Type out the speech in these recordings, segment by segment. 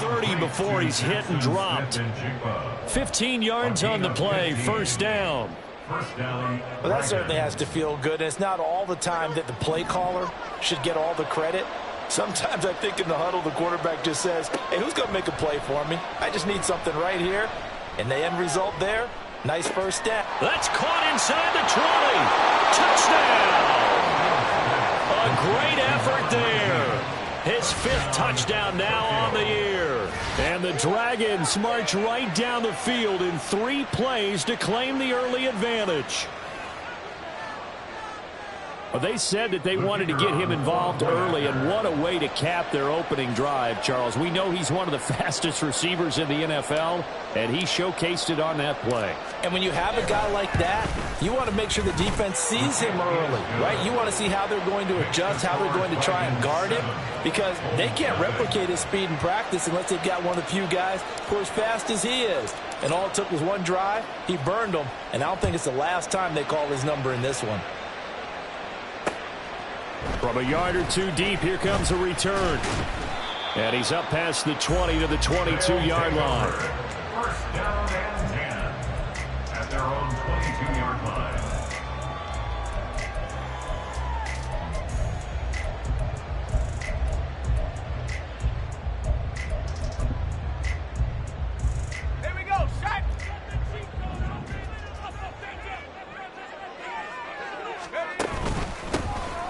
30 before he's hit and dropped. 15 yards on the play, first down. Well, that certainly has to feel good. And it's not all the time that the play caller should get all the credit. Sometimes I think in the huddle, the quarterback just says, hey, who's going to make a play for me? I just need something right here. And the end result there, nice first down. That's caught inside the 20. Touchdown! A great effort there. His 5th touchdown now on the year. And the Dragons march right down the field in 3 plays to claim the early advantage. Well, they said that they wanted to get him involved early, and what a way to cap their opening drive, Charles. We know he's one of the fastest receivers in the NFL, and he showcased it on that play. And when you have a guy like that, you want to make sure the defense sees him early, right? You want to see how they're going to adjust, how they're going to try and guard him, because they can't replicate his speed in practice unless they've got one of the few guys who are as fast as he is. And all it took was one drive. He burned them, and I don't think it's the last time they call his number in this one. From a yard or 2 deep, here comes a return. And he's up past the 20 to the 22-yard line. First down and 10 at their own 22-yard line. Here we go, shot.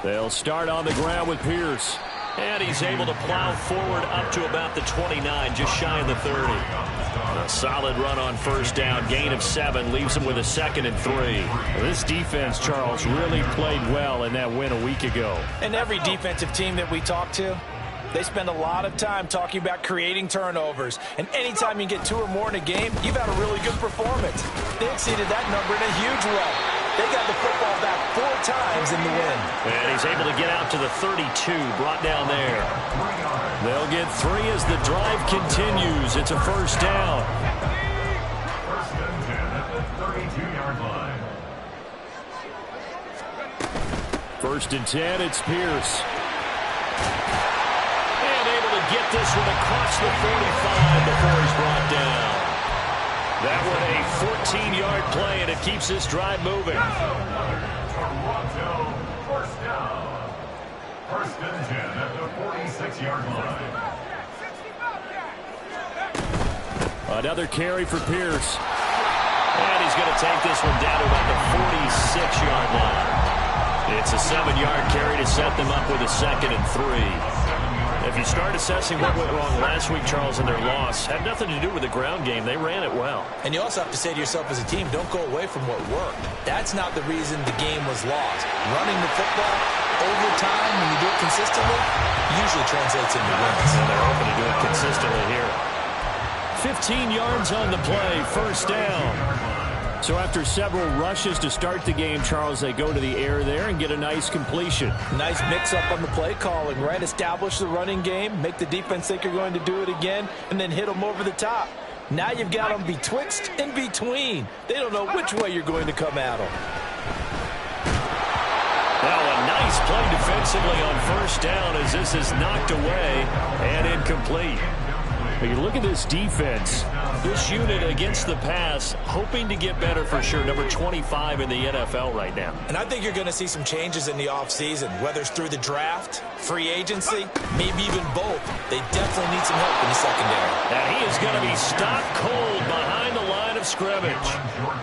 They'll start on the ground with Pierce. And he's able to plow forward up to about the 29, just shy of the 30. A solid run on first down, gain of 7, leaves him with a 2nd and 3. This defense, Charles, really played well in that win a week ago. And every defensive team that we talk to, they spend a lot of time talking about creating turnovers. And anytime you get 2 or more in a game, you've had a really good performance. They exceeded that number in a huge way. They got the football back 4 times in the win. And he's able to get out to the 32, brought down there. They'll get 3 as the drive continues. It's a first down. First and 10 at the 32-yard line. First and 10, it's Pierce. And able to get this one across the 45 before he's brought down. That one a 14-yard play, and it keeps this drive moving. Toronto, first down. First and 10 at the 46-yard line. Another carry for Pierce. And he's going to take this one down to about the 46-yard line. It's a 7-yard carry to set them up with a 2nd and 3. If you start assessing what went wrong last week, Charles, in their loss, had nothing to do with the ground game. They ran it well. And you also have to say to yourself as a team, don't go away from what worked. That's not the reason the game was lost. Running the football over time, when you do it consistently, usually translates into wins. And they're hoping to do it consistently here. 15 yards on the play, first down. So after several rushes to start the game, Charles, they go to the air there and get a nice completion. Nice mix-up on the play calling, right? Establish the running game, make the defense think you're going to do it again, and then hit them over the top. Now you've got them betwixt and between. They don't know which way you're going to come at them. Well, a nice play defensively on first down as this is knocked away and incomplete. But you look at this defense, this unit against the pass, hoping to get better for sure. Number 25 in the NFL right now. And I think you're going to see some changes in the offseason, whether it's through the draft, free agency, maybe even both. They definitely need some help in the secondary. And he is going to be stopped cold behind the line of scrimmage.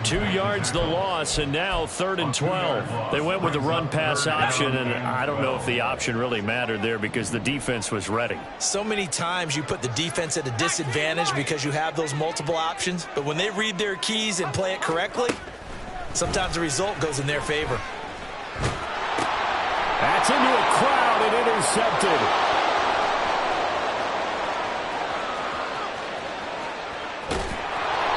2 yards the loss, and now 3rd and 12. They went with the run-pass option, and I don't know if the option really mattered there because the defense was ready. So many times you put the defense at a disadvantage because you have those multiple options, but when they read their keys and play it correctly, sometimes the result goes in their favor. That's into a crowd and intercepted.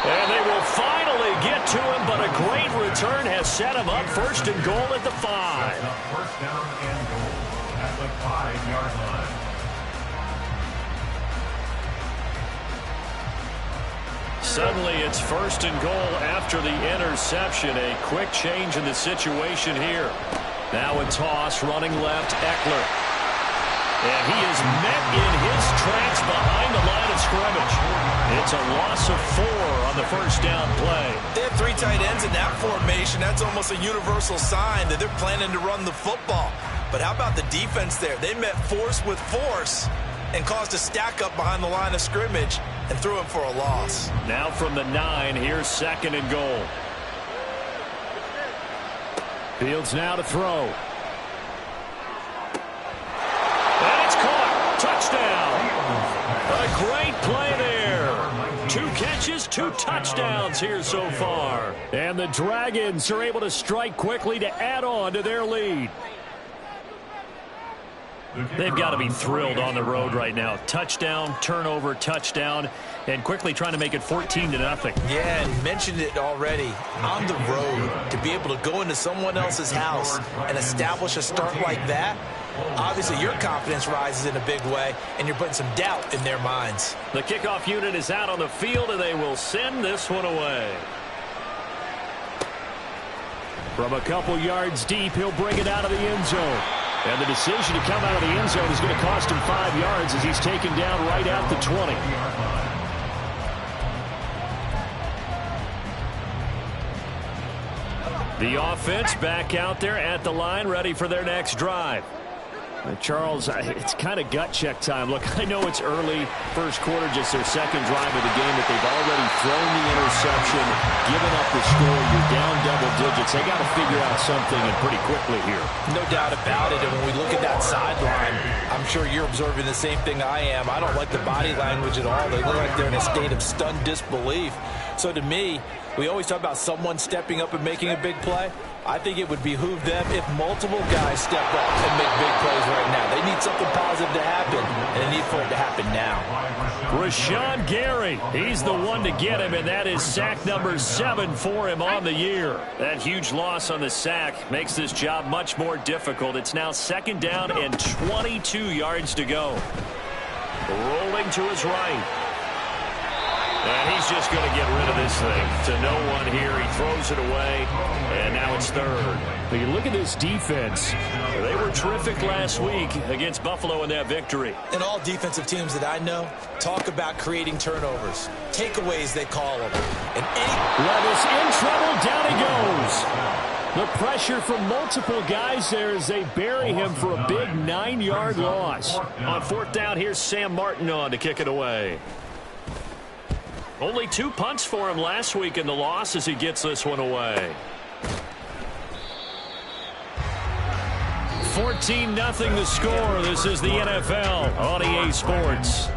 And they will finally get to him, but a great return has set him up 1st and goal at the 5. First down and goal at the 5-yard line. Suddenly it's 1st and goal after the interception. A quick change in the situation here. Now a toss running left, Eckler. And he is met in his tracks behind the line of scrimmage. It's a loss of 4 on the first down play. They have 3 tight ends in that formation. That's almost a universal sign that they're planning to run the football. But how about the defense there? They met force with force and caused a stack up behind the line of scrimmage and threw him for a loss. Now from the 9, here's 2nd and goal. Fields now to throw. And it's caught. Touchdown. A great play there. 2 catches, 2 touchdowns here so far. And the Dragons are able to strike quickly to add on to their lead. They've got to be thrilled on the road right now. Touchdown, turnover, touchdown, and quickly trying to make it 14-0. Yeah, and mentioned it already. On the road, to be able to go into someone else's house and establish a start like that, obviously your confidence rises in a big way, and you're putting some doubt in their minds. The kickoff unit is out on the field, and they will send this one away. From a couple yards deep, he'll bring it out of the end zone. And the decision to come out of the end zone is going to cost him 5 yards as he's taken down right at the 20. The offense back out there at the line, ready for their next drive. Charles, it's kind of gut check time. Look, I know it's early, first quarter, just their second drive of the game, but they've already thrown the interception, given up the score. You're down double digits. They got to figure out something, and pretty quickly here. No doubt about it. And when we look at that sideline, I'm sure you're observing the same thing I am. I don't like the body language at all. They look like they're in a state of stunned disbelief. So to me, we always talk about someone stepping up and making a big play. I think it would behoove them if multiple guys step up and make big plays right now. They need something positive to happen, and they need for it to happen now. Rashawn Gary, he's the one to get him, and that is sack number 7 for him on the year. That huge loss on the sack makes this job much more difficult. It's now 2nd down and 22 yards to go. Rolling to his right. And he's just going to get rid of this thing to no one here. He throws it away, and now it's 3rd. But you look at this defense. They were terrific last week against Buffalo in that victory. And all defensive teams that I know talk about creating turnovers. Takeaways, they call them. And Levis in trouble. Down he goes. The pressure from multiple guys there as they bury him for a big 9-yard loss. On 4th down, here's Sam Martin on to kick it away. Only 2 punts for him last week in the loss as he gets this one away. 14-0 the score. This is the NFL on EA Sports.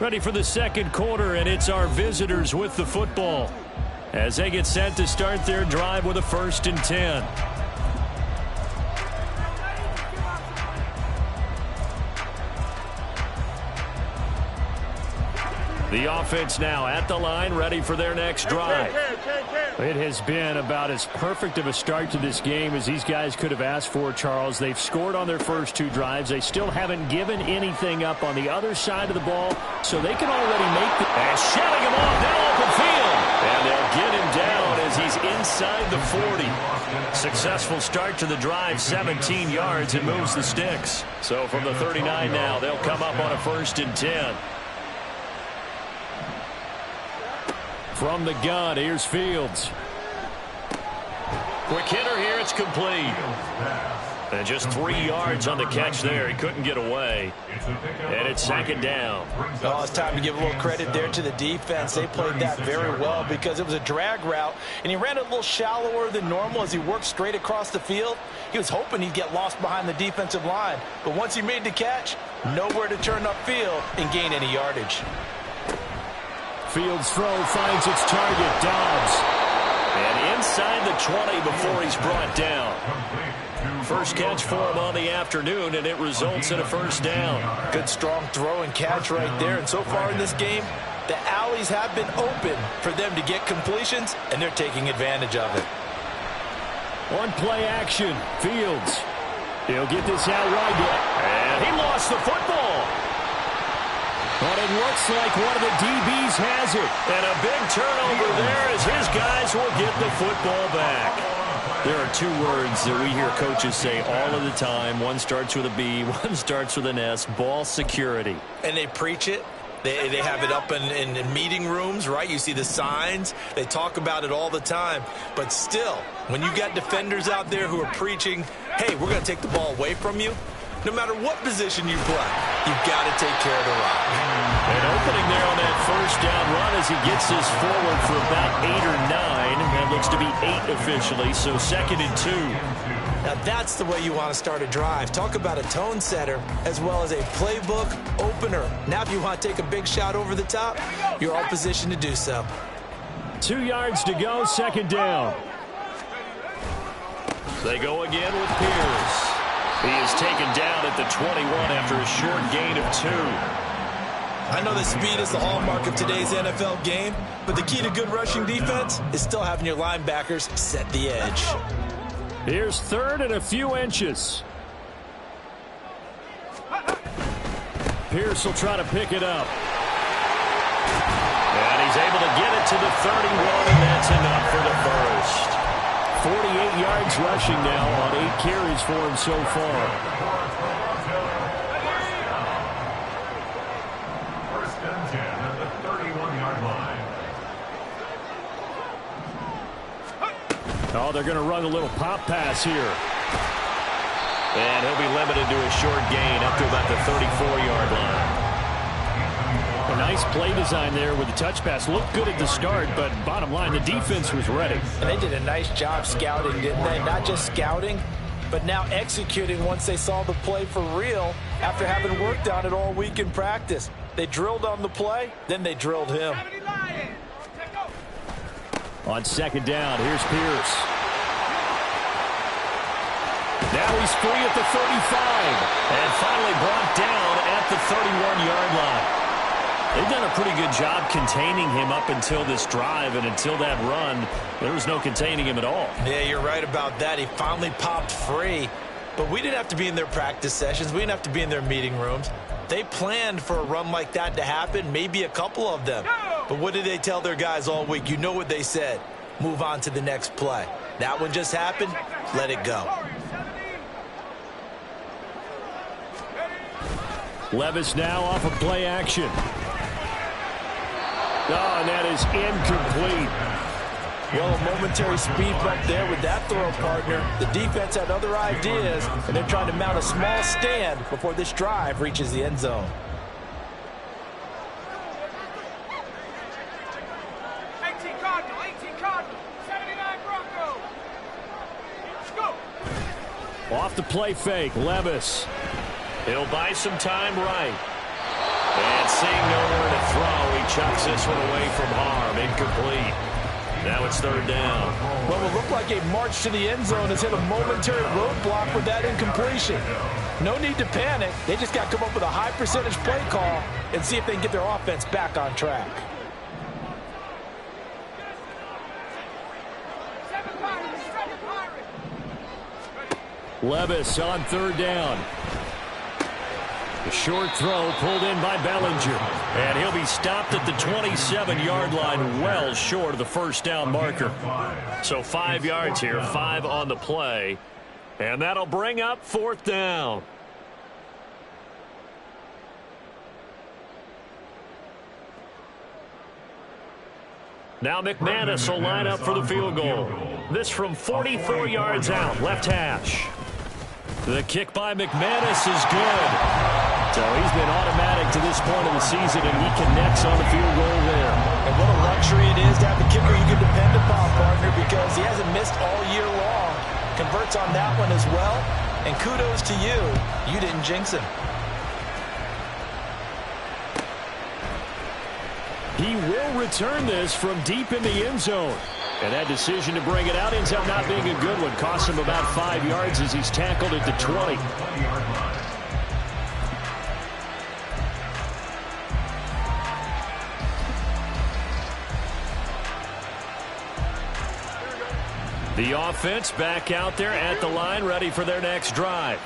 Ready for the 2nd quarter, and it's our visitors with the football as they get set to start their drive with a 1st and 10. The offense now at the line, ready for their next drive. It has been about as perfect of a start to this game as these guys could have asked for, Charles. They've scored on their first 2 drives. They still haven't given anything up on the other side of the ball, so they can already make the... And shutting him off, now open field. And they'll get him down as he's inside the 40. Successful start to the drive, 17 yards, and moves the sticks. So from the 39 now, they'll come up on a 1st and 10. From the gun, here's Fields. Quick hitter here, it's complete. And just 3 yards on the catch there. He couldn't get away. And it's 2nd down. Oh, it's time to give a little credit there to the defense. They played that very well because it was a drag route, and he ran a little shallower than normal as he worked straight across the field. He was hoping he'd get lost behind the defensive line. But once he made the catch, nowhere to turn upfield and gain any yardage. Fields' throw finds its target, Dobbs. And inside the 20 before he's brought down. First catch for him on the afternoon, and it results in a 1st down. Good strong throw and catch right there. And so far in this game, the alleys have been open for them to get completions, and they're taking advantage of it. On play action, Fields. He'll get this out right. And he lost the football. But it looks like one of the DBs has it. And a big turnover there as his guys will get the football back. There are two words that we hear coaches say all of the time. One starts with a B, one starts with an S, ball security. And they preach it. They have it up in meeting rooms, right? You see the signs. They talk about it all the time. But still, when you got defenders out there who are preaching, hey, we're going to take the ball away from you, no matter what position you play, you've got to take care of the rock. And opening there on that first down run as he gets this forward for about 8 or 9. That looks to be 8 officially, so 2nd and 2. Now that's the way you want to start a drive. Talk about a tone setter as well as a playbook opener. Now if you want to take a big shot over the top, you're all positioned to do so. 2 yards to go, 2nd down. They go again with Pierce. He is taken down at the 21 after a short gain of 2. I know that speed is the hallmark of today's NFL game, but the key to good rushing defense is still having your linebackers set the edge. Here's 3rd and a few inches. Pierce will try to pick it up. And he's able to get it to the 31, and that's enough for the first. 48 yards rushing now on 8 carries for him so far. First and 10 at the 31-yard line. Oh, they're going to run a little pop pass here. And he'll be limited to a short gain up to about the 34-yard line. A nice play design there with the touch pass. Looked good at the start, but bottom line, the defense was ready. And they did a nice job scouting, didn't they? Not just scouting, but now executing once they saw the play for real after having worked on it all week in practice. They drilled on the play, then they drilled him. On 2nd down, here's Pierce. Now he's free at the 35. And finally brought down at the 31-yard line. They've done a pretty good job containing him up until this drive, and until that run, there was no containing him at all. Yeah, you're right about that. He finally popped free. But we didn't have to be in their practice sessions. We didn't have to be in their meeting rooms. They planned for a run like that to happen, maybe a couple of them. But what did they tell their guys all week? You know what they said. Move on to the next play. That one just happened. Let it go. Levis now off of play action. Oh, and that is incomplete. Well, a momentary speed bump there with that throw partner. The defense had other ideas, and they're trying to mount a small stand before this drive reaches the end zone. 18 Cardinal, 79 Bronco. Let's go. Off the play fake, Levis. He'll buy some time right. And seeing nowhere to throw, he chucks this one away from harm. Incomplete. Now it's 3rd down. Well, it looked like a march to the end zone has hit a momentary roadblock with that incompletion. No need to panic. They just got to come up with a high percentage play call and see if they can get their offense back on track. Levis on 3rd down. The short throw pulled in by Bellinger. And he'll be stopped at the 27-yard line, well short of the first down marker. So 5 yards here, 5 on the play. And that'll bring up 4th down. Now McManus will line up for the field goal. This from 44 yards out, left hash. The kick by McManus is good. So he's been automatic to this point of the season, and he connects on the field goal there. And what a luxury it is to have a kicker you can depend upon, partner, because he hasn't missed all year long. Converts on that one as well. And kudos to you. You didn't jinx him. He will return this from deep in the end zone. And that decision to bring it out ends up not being a good one. Cost him about 5 yards as he's tackled at the 20. The offense back out there at the line, ready for their next drive.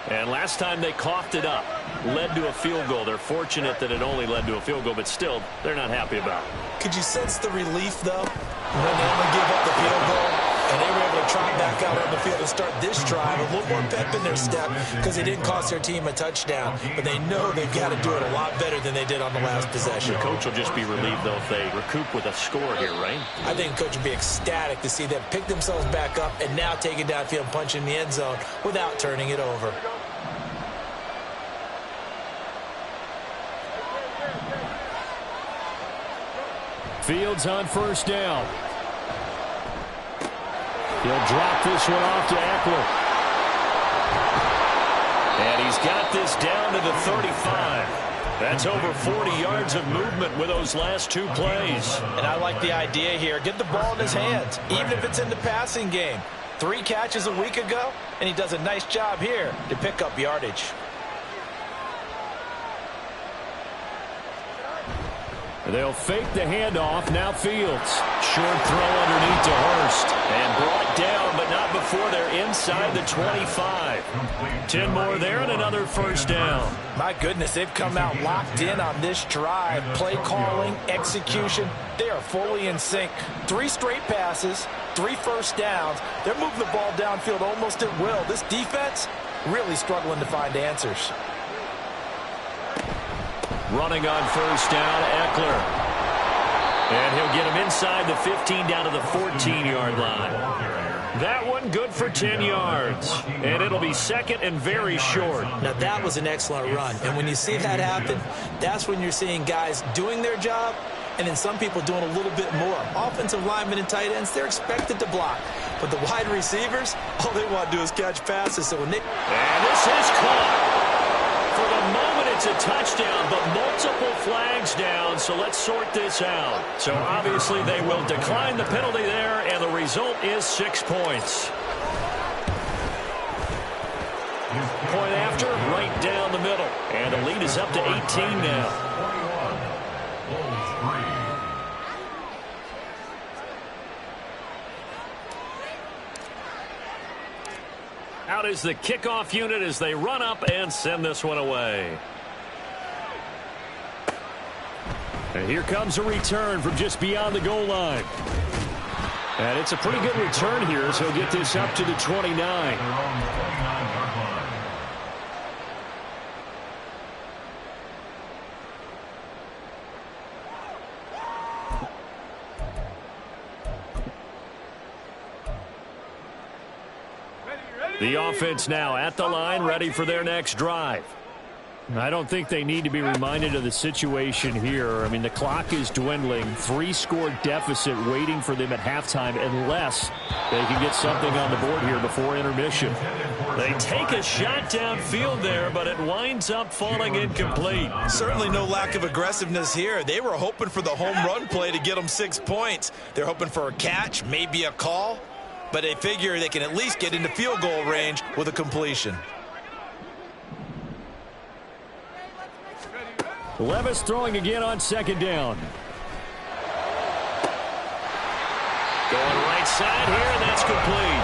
And last time they coughed it up, led to a field goal. They're fortunate that it only led to a field goal, but still, they're not happy about it. Could you sense the relief, though, when they only give up the field goal? And they were able to trot back out on the field and start this drive. A little more pep in their step because they didn't cost their team a touchdown. But they know they've got to do it a lot better than they did on the last possession. The coach will just be relieved, though, if they recoup with a score here, right? I think the coach would be ecstatic to see them pick themselves back up and now take it downfield and punch in the end zone without turning it over. Fields on first down. He'll drop this one off to Eckler. And he's got this down to the 35. That's over 40 yards of movement with those last two plays. And I like the idea here. Get the ball in his hands, even if it's in the passing game. 3 catches a week ago, and he does a nice job here to pick up yardage. They'll fake the handoff. Now Fields. Short throw underneath to Hurst. And brought down, but not before they're inside the 25. 10 more there and another first down. My goodness, they've come out locked in on this drive. Play calling, execution, they are fully in sync. 3 straight passes, 3 first downs. They're moving the ball downfield almost at will. This defense really struggling to find answers. Running on first down, Eckler. And he'll get him inside the 15 down to the 14-yard line. That one good for 10 yards. And it'll be second and very short. Now that was an excellent run. And when you see that happen, that's when you're seeing guys doing their job and then some people doing a little bit more. Offensive linemen and tight ends, they're expected to block. But the wide receivers, all they want to do is catch passes. So when they... And this is caught. For the moment, it's a touchdown, but multiple flags down, so let's sort this out. So obviously they will decline the penalty there, and the result is 6 points. Point after, right down the middle. And the lead is up to 18 now. Out is the kickoff unit as they run up and send this one away. And here comes a return from just beyond the goal line. And it's a pretty good return here as he'll get this up to the 29. The offense now at the line, ready for their next drive. I don't think they need to be reminded of the situation here. I mean, the clock is dwindling. 3-score deficit waiting for them at halftime unless they can get something on the board here before intermission. They take a shot downfield there, but it winds up falling incomplete. Certainly no lack of aggressiveness here. They were hoping for the home run play to get them 6 points. They're hoping for a catch, maybe a call. But they figure they can at least get into field goal range with a completion. Levis throwing again on second down. Going right side here, and that's complete.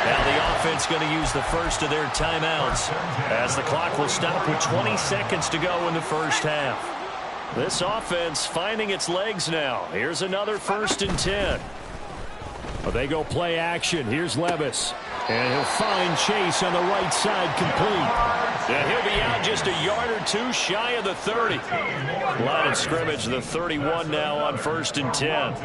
Now the offense going to use the first of their timeouts as the clock will stop with 20 seconds to go in the first half. This offense finding its legs now. Here's another 1st and 10. Well, they go play action. Here's Levis. And he'll find Chase on the right side complete. And he'll be out just a yard or 2 shy of the 30. Line of scrimmage, the 31 now on 1st and 10.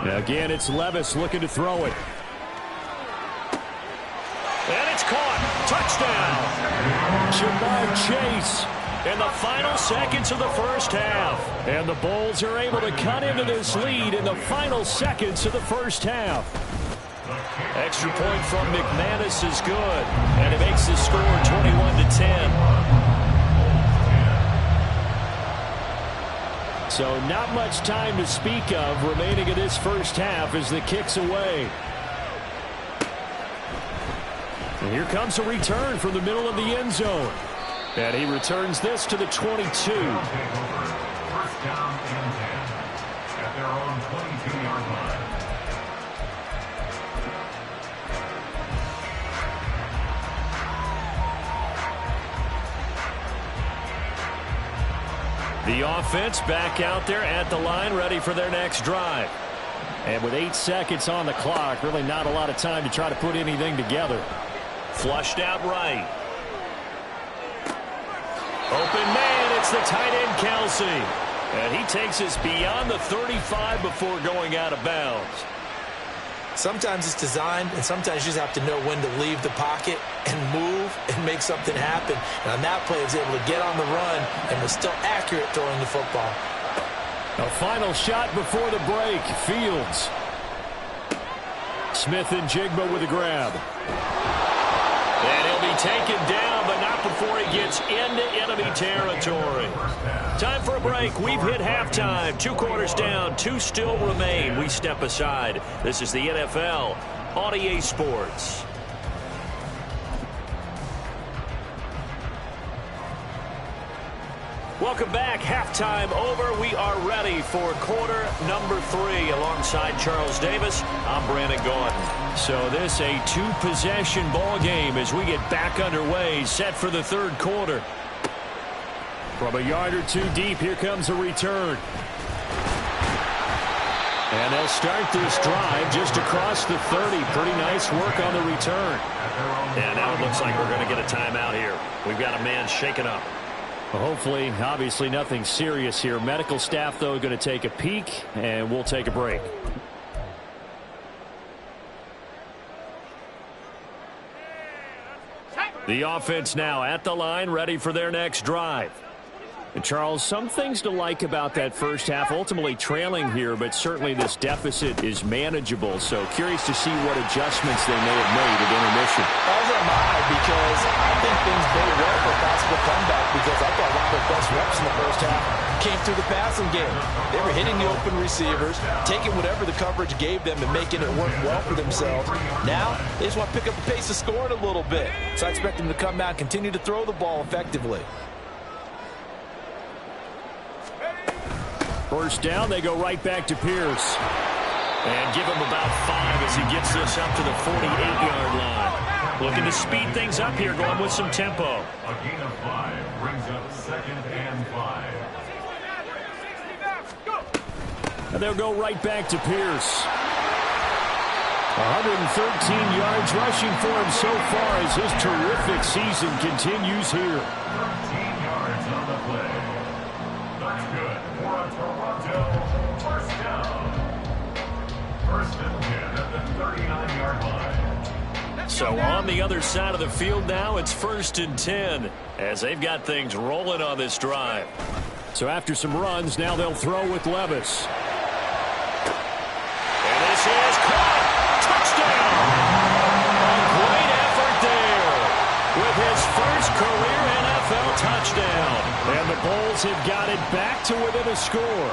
Now again, it's Levis looking to throw it. And it's caught. Touchdown. Jamar Chase. In the final seconds of the first half. And the Bulls are able to cut into this lead in the final seconds of the first half. Extra point from McManus is good. And it makes the score 21-10. So not much time to speak of remaining in this first half as the kick's away. And here comes a return from the middle of the end zone. And he returns this to the 22. First down and 10 at their own 22-yard line. The offense back out there at the line, ready for their next drive. And with 8 seconds on the clock, really not a lot of time to try to put anything together. Flushed out right. Open man, it's the tight end, Kelsey. And he takes us beyond the 35 before going out of bounds. Sometimes it's designed, and sometimes you just have to know when to leave the pocket and move and make something happen. And on that play, he was able to get on the run and was still accurate throwing the football. A final shot before the break. Fields. Smith and Jigba with a grab. And he'll be taken down, but not before he gets into enemy territory. Time for a break. We've hit halftime. 2 quarters down. 2 still remain. We step aside. This is the NFL on EA Sports. Welcome back. Halftime over. We are ready for quarter number 3. Alongside Charles Davis, I'm Brandon Gaudin. So this a 2-possession ball game as we get back underway, set for the 3rd quarter. From a yard or 2 deep, here comes a return. And they'll start this drive just across the 30. Pretty nice work on the return. And now it looks like we're going to get a timeout here. We've got a man shaken up. Hopefully, obviously nothing serious here. Medical staff, though, going to take a peek, and we'll take a break. The offense now at the line, ready for their next drive. And Charles, some things to like about that first half. Ultimately trailing here, but certainly this deficit is manageable. So curious to see what adjustments they may have made at intermission. As am I, because I think things bode well for a possible comeback, because I thought a lot of their best reps in the first half came through the passing game. They were hitting the open receivers, taking whatever the coverage gave them and making it work well for themselves. Now, they just want to pick up the pace of scoring a little bit. So I expect them to come out and continue to throw the ball effectively. First down, they go right back to Pierce. And give him about 5 as he gets this up to the 48-yard line. Looking to speed things up here, going with some tempo. A gain of 5 brings up 2nd and 5. And they'll go right back to Pierce. 113 yards rushing for him so far as his terrific season continues here. 13 yards on the play. That's good for a Toronto first down. 1st and 10 at the 39-yard line. So on the other side of the field now, it's 1st and 10 as they've got things rolling on this drive. So after some runs, now they'll throw with Levis. And this is caught. Touchdown. A great effort there with his first career NFL touchdown. And the Bulls have got it back to within a score.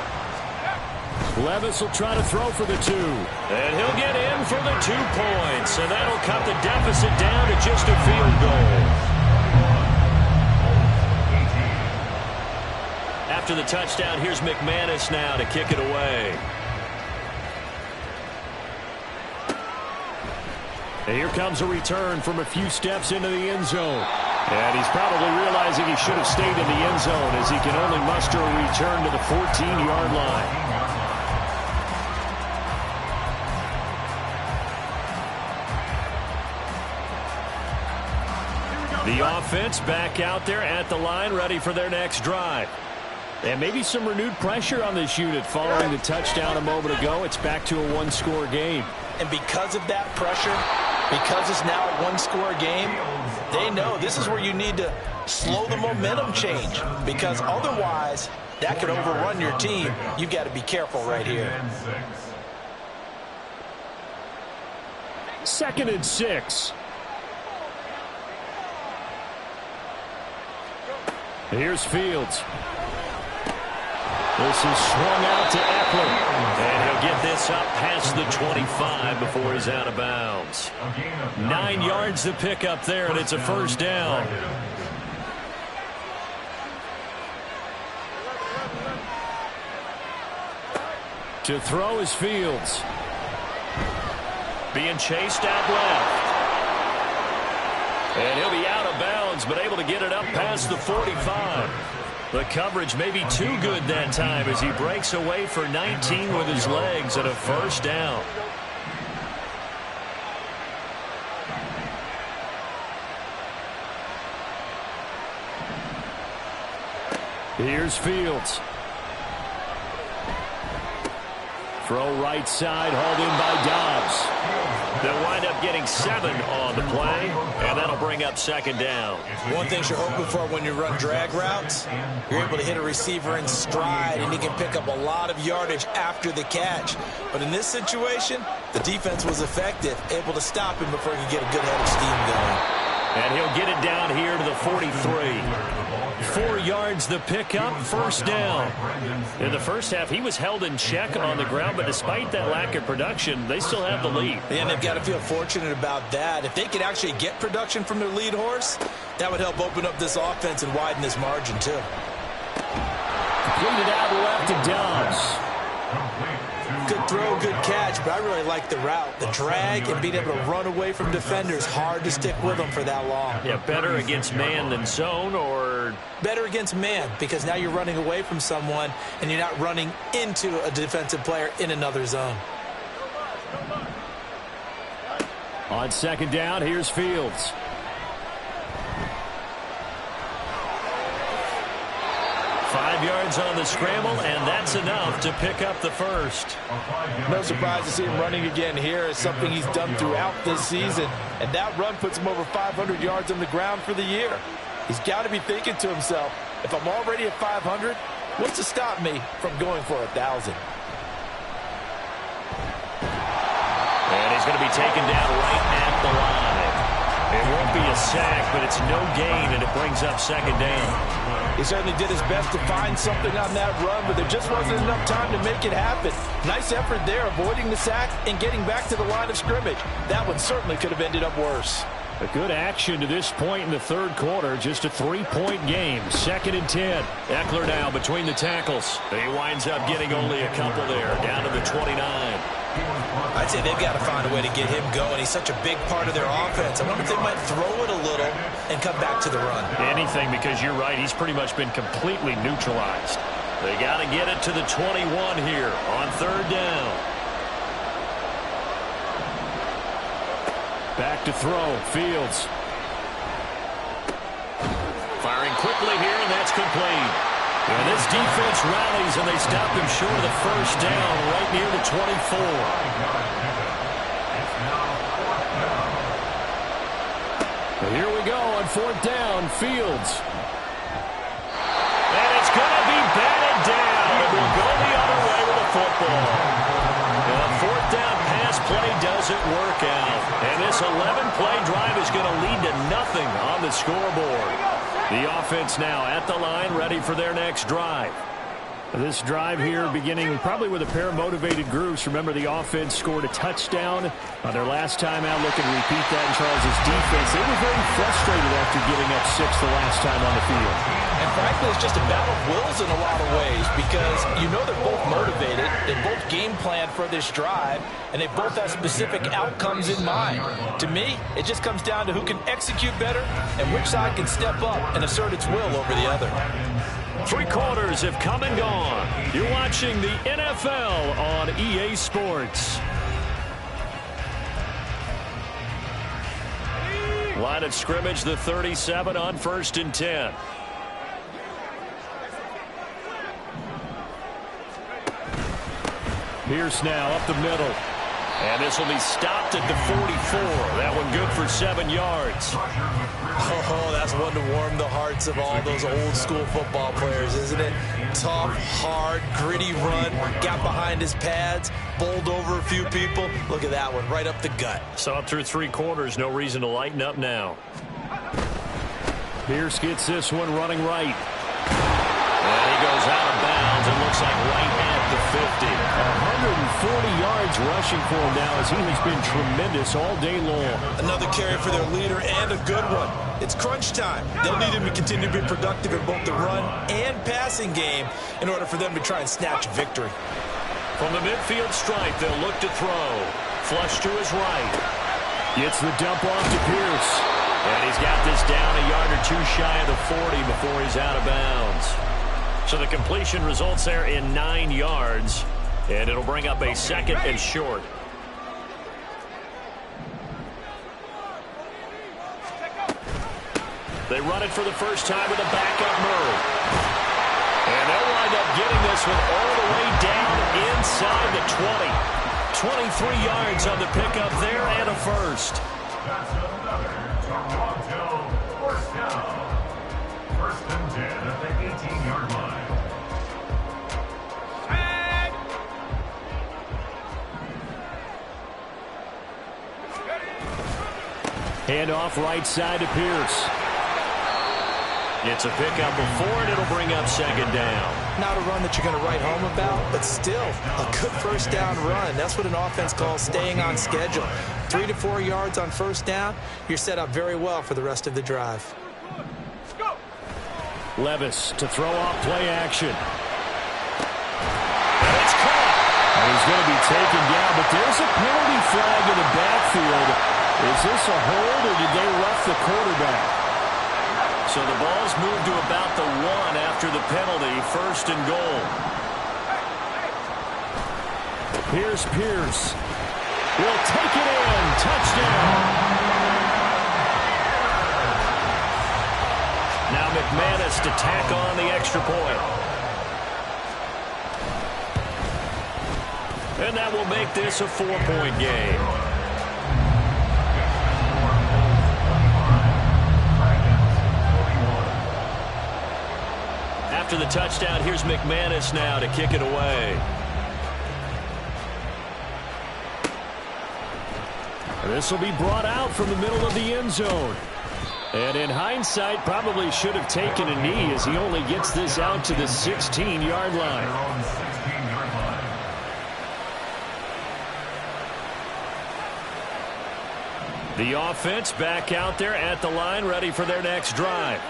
Levis will try to throw for the 2. And he'll get in for the 2 points. And that'll cut the deficit down to just a field goal. After the touchdown, here's McManus now to kick it away. And here comes a return from a few steps into the end zone. And he's probably realizing he should have stayed in the end zone as he can only muster a return to the 14-yard line. The offense back out there at the line, ready for their next drive. And maybe some renewed pressure on this unit following the touchdown a moment ago. It's back to a 1-score game. And because of that pressure, because it's now a 1-score game, they know this is where you need to slow the momentum change, because otherwise that could overrun your team. You've got to be careful right here. 2nd and 6. Here's Fields. This is swung out to Eckler. And he'll get this up past the 25 before he's out of bounds. 9 yards to pick up there, and it's a 1st down. To throw is Fields. Being chased out left. And he'll be out of bounds, but able to get it up past the 45. The coverage may be too good that time as he breaks away for 19 with his legs and a first down. Here's Fields. Throw right side, hauled in by Dobbs. They'll wind up getting 7 on the play, and that'll bring up second down. One thing you're hoping for when you run drag routes, you're able to hit a receiver in stride, and he can pick up a lot of yardage after the catch. But in this situation, the defense was effective, able to stop him before he could get a good head of steam going. And he'll get it down here to the 43. 4 yards the pickup, first down. In the first half, he was held in check on the ground, but despite that lack of production, they still have the lead. And they've got to feel fortunate about that. If they could actually get production from their lead horse, that would help open up this offense and widen this margin, too. Completed out left to Dobbs. Good throw, good catch, but I really like the route. The drag and being able to run away from defenders, hard to stick with them for that long. Yeah, better against man than zone, or? Better against man, because now you're running away from someone and you're not running into a defensive player in another zone. On second down, here's Fields. Five yards on the scramble, and that's enough to pick up the first. No surprise to see him running again here. It's something he's done throughout this season, and that run puts him over 500 yards on the ground for the year. He's got to be thinking to himself, if I'm already at 500, what's to stop me from going for 1,000? And he's going to be taken down right at the line. It won't be a sack, but it's no gain, and it brings up second down. He certainly did his best to find something on that run, but there just wasn't enough time to make it happen. Nice effort there, avoiding the sack and getting back to the line of scrimmage. That one certainly could have ended up worse. A good action to this point in the third quarter. Just a 3-point game. 2nd and 10. Eckler now between the tackles. He winds up getting only a couple there, down to the 29. I'd say they've got to find a way to get him going. He's such a big part of their offense. I wonder if they might throw it a little and come back to the run. Anything, because you're right. He's pretty much been completely neutralized. They got to get it to the 21 here on third down. Back to throw. Fields. Firing quickly here, and that's complete. And this defense rallies, and they stop him short of the first down right near the 24. Here we go on fourth down. Fields. And it's going to be batted down. And we'll go the other way with the football. And a fourth down pass play doesn't work out. And this 11-play drive is going to lead to nothing on the scoreboard. The offense now at the line, ready for their next drive. This drive here beginning probably with a pair of motivated groups. Remember, the offense scored a touchdown on their last time out. Looking to repeat that in Charles' defense. They were very frustrated after giving up 6 the last time on the field. And frankly, it's just a battle of wills in a lot of ways, because you know they're both motivated. They both game plan for this drive, and they both have specific outcomes in mind. To me, it just comes down to who can execute better and which side can step up and assert its will over the other. 3 quarters have come and gone. You're watching the NFL on EA Sports. Line of scrimmage, the 37 on 1st and 10. Pierce now up the middle. And this will be stopped at the 44. That one good for 7 yards. Oh, that's one to warm the hearts of all those old school football players, isn't it? Tough, hard, gritty run. Got behind his pads, bowled over a few people. Look at that one, right up the gut. Saw through 3 quarters. No reason to lighten up now. Pierce gets this one running right. And he goes out of bounds. It looks like right at the 50. 140 yards rushing for him now, as he has been tremendous all day long. Another carry for their leader, and a good one. It's crunch time. They'll need him to continue to be productive in both the run and passing game in order for them to try and snatch victory. From the midfield stripe, they'll look to throw. Flush to his right. Gets the dump off to Pierce. And he's got this down a yard or 2 shy of the 40 before he's out of bounds. So the completion results there in 9 yards, and it'll bring up a second and short. They run it for the first time with a backup Murray. And they'll wind up getting this one all the way down inside the 20. 23 yards on the pickup there and a first. That's another Toronto first down. First and 10 at the 18-yard line. Tag. Handoff right side to Pierce. It's a pickup before, and it'll bring up second down. Not a run that you're going to write home about, but still a good first down run. That's what an offense calls staying on schedule. 3 to 4 yards on first down, you're set up very well for the rest of the drive. Let's go. Levis to throw off play action. And it's caught. And he's going to be taken down, but there's a penalty flag in the backfield. Is this a hold, or did they rough the quarterback? So the ball's moved to about the 1 after the penalty, first and goal. Here's Pierce. Will take it in. Touchdown. Now McManus to tack on the extra point. And that will make this a 4-point game. After the touchdown, here's McManus now to kick it away. This will be brought out from the middle of the end zone. And in hindsight, probably should have taken a knee as he only gets this out to the 16-yard line. The offense back out there at the line, ready for their next drive.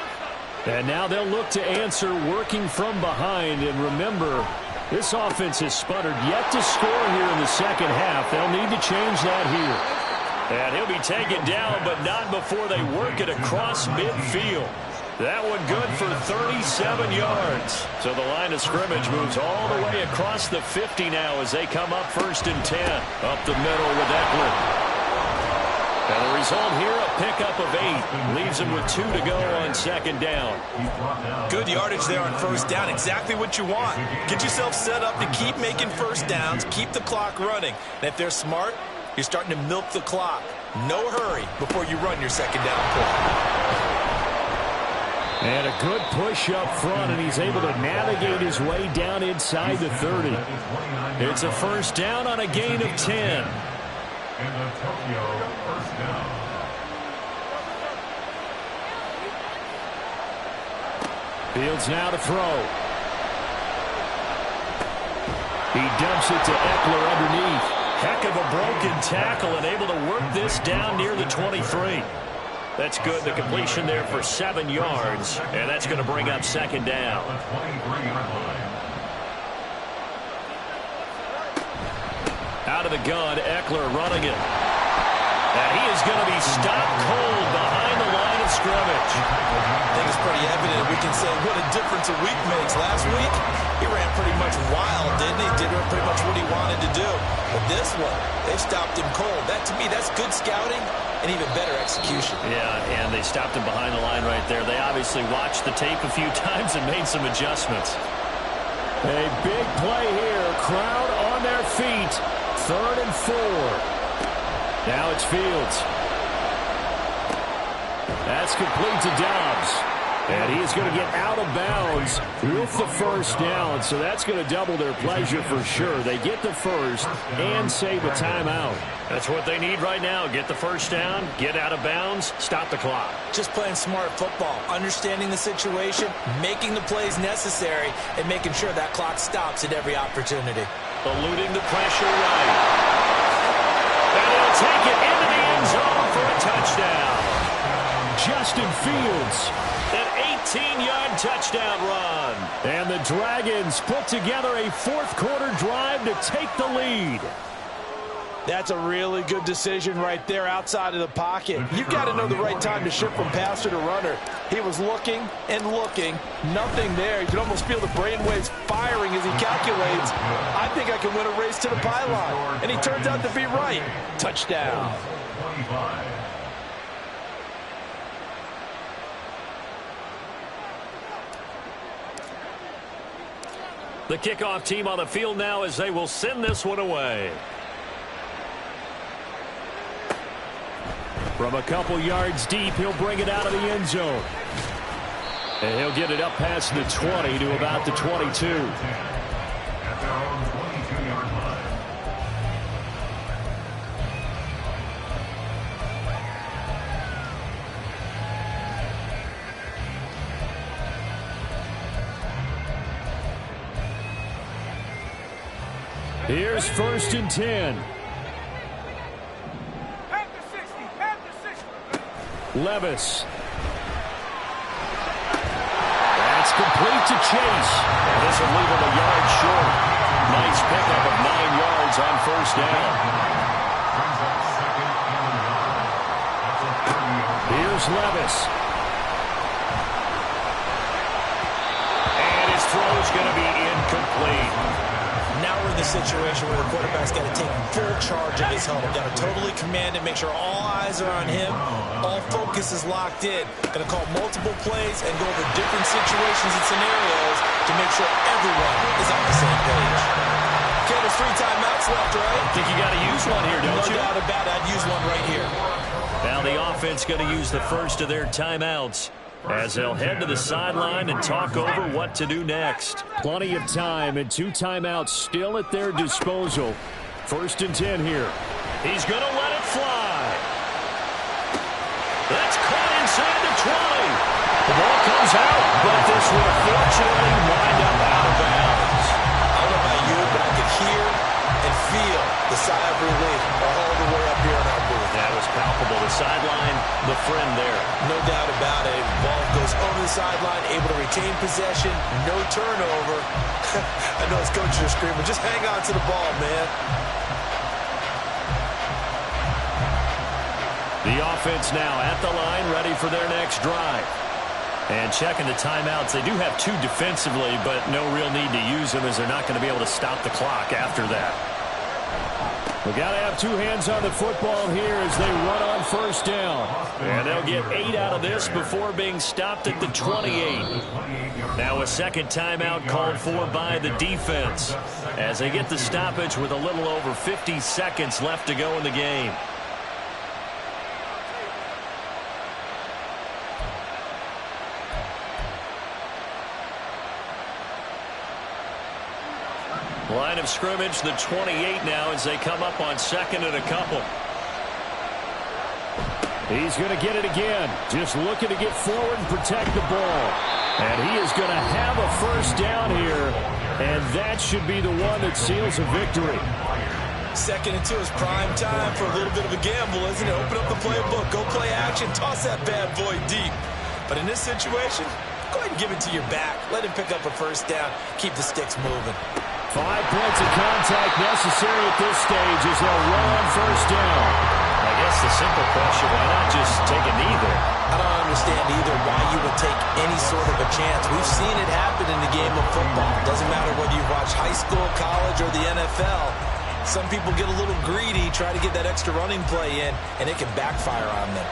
And now they'll look to answer working from behind. And remember, this offense has sputtered yet to score here in the second half. They'll need to change that here. And he'll be taken down, but not before they work it across midfield. That one good for 37 yards. So the line of scrimmage moves all the way across the 50 now as they come up first and 10. Up the middle with Eckler. And the result here, a pickup of 8. Leaves him with 2 to go on second down. Good yardage there on first down. Exactly what you want. Get yourself set up to keep making first downs, keep the clock running. And if they're smart, you're starting to milk the clock. No hurry before you run your second down play. And a good push up front, and he's able to navigate his way down inside the 30. It's a first down on a gain of 10. In the Tokyo first down. Fields now to throw. He dumps it to Eckler underneath. Heck of a broken tackle and able to work this down near the 23. That's good. The completion there for 7 yards, and that's going to bring up second down. Out of the gun, Eckler running it. And he is going to be stopped cold behind the line of scrimmage. I think it's pretty evident. We can say what a difference a week makes. Last week, he ran pretty much wild, didn't he? Did pretty much what he wanted to do. But this one, they stopped him cold. That, to me, that's good scouting and even better execution. Yeah, and they stopped him behind the line right there. They obviously watched the tape a few times and made some adjustments. A big play here. Crowd on their feet. 3rd and 4. Now it's Fields. That's complete to Dobbs. And he's going to get out of bounds with the first down. So that's going to double their pleasure for sure. They get the first and save a timeout. That's what they need right now. Get the first down, get out of bounds, stop the clock. Just playing smart football, understanding the situation, making the plays necessary, and making sure that clock stops at every opportunity. Eluding the pressure right. And he'll take it into the end zone for a touchdown. Justin Fields, an 18-yard touchdown run. And the Dragons put together a fourth-quarter drive to take the lead. That's a really good decision right there outside of the pocket. You've got to know the right time to shift from passer to runner. He was looking and looking. Nothing there. You can almost feel the brainwaves firing as he calculates. I think I can win a race to the pylon. And he turns out to be right. Touchdown. The kickoff team on the field now as they will send this one away. From a couple yards deep, he'll bring it out of the end zone. And he'll get it up past the 20 to about the 22. At their own 22-yard line. Here's 1st and 10. Levis. That's complete to Chase. This will leave him a yard short. Nice pickup of 9 yards on 1st down. Here's Levis. And his throw is going to be incomplete. Now we're in the situation where the quarterback's got to take full charge of his huddle. Got to totally command it, make sure all eyes are on him. All focus is locked in. Going to call multiple plays and go over different situations and scenarios to make sure everyone is on the same page. Okay, there's 3 timeouts left, right? I think you got to use one here, don't you? No doubt about it. I'd use one right here. Now the offense going to use the first of their timeouts as they'll head to the sideline and talk over what to do next. Plenty of time and 2 timeouts still at their disposal. 1st and 10 here. He's going to let it fly. That's caught inside the 20. The ball comes out, but this will unfortunately wind up out of bounds. I don't know about you, but I could hear and feel the sigh of relief all the way up here in our booth. That was palpable. The sideline, the friend there. No doubt about it. Ball goes over the sideline, able to retain possession, no turnover. I know his coaches are screaming, just hang on to the ball, man. The offense now at the line, ready for their next drive. And checking the timeouts, they do have 2 defensively, but no real need to use them as they're not going to be able to stop the clock after that. We got to have 2 hands on the football here as they run on 1st down. And they'll get 8 out of this before being stopped at the 28. Now a second timeout called for by the defense as they get the stoppage with a little over 50 seconds left to go in the game. Line of scrimmage, the 28 now as they come up on 2nd and a couple. He's going to get it again. Just looking to get forward and protect the ball. And he is going to have a 1st down here. And that should be the one that seals a victory. 2nd and 2 is prime time for a little bit of a gamble, isn't it? Open up the playbook, go play action, toss that bad boy deep. But in this situation, go ahead and give it to your back. Let him pick up a 1st down. Keep the sticks moving. 5 points of contact necessary at this stage as they'll run on 1st down. I guess the simple question, why not just take a knee there? I don't understand either why you would take any sort of a chance. We've seen it happen in the game of football. Doesn't matter whether you watch high school, college, or the NFL. Some people get a little greedy, try to get that extra running play in, and it can backfire on them.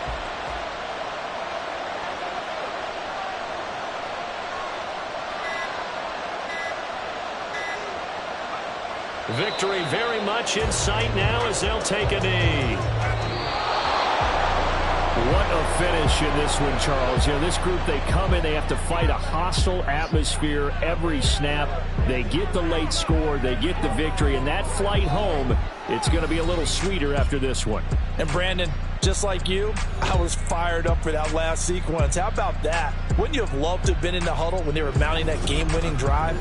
Victory very much in sight now as they'll take a knee. What a finish in this one, Charles. You know, this group, they come in, they have to fight a hostile atmosphere every snap. They get the late score, they get the victory, and that flight home, it's going to be a little sweeter after this one. And Brandon, just like you, I was fired up for that last sequence. How about that? Wouldn't you have loved to have been in the huddle when they were mounting that game-winning drive?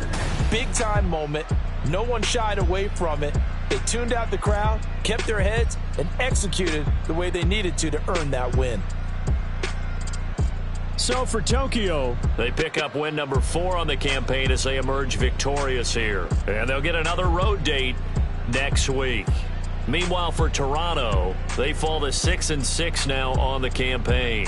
Big-time moment. No one shied away from it. They tuned out the crowd, kept their heads, and executed the way they needed to earn that win. So for Tokyo, they pick up win number 4 on the campaign as they emerge victorious here. And they'll get another road date next week. Meanwhile, for Toronto, they fall to 6-6 now on the campaign.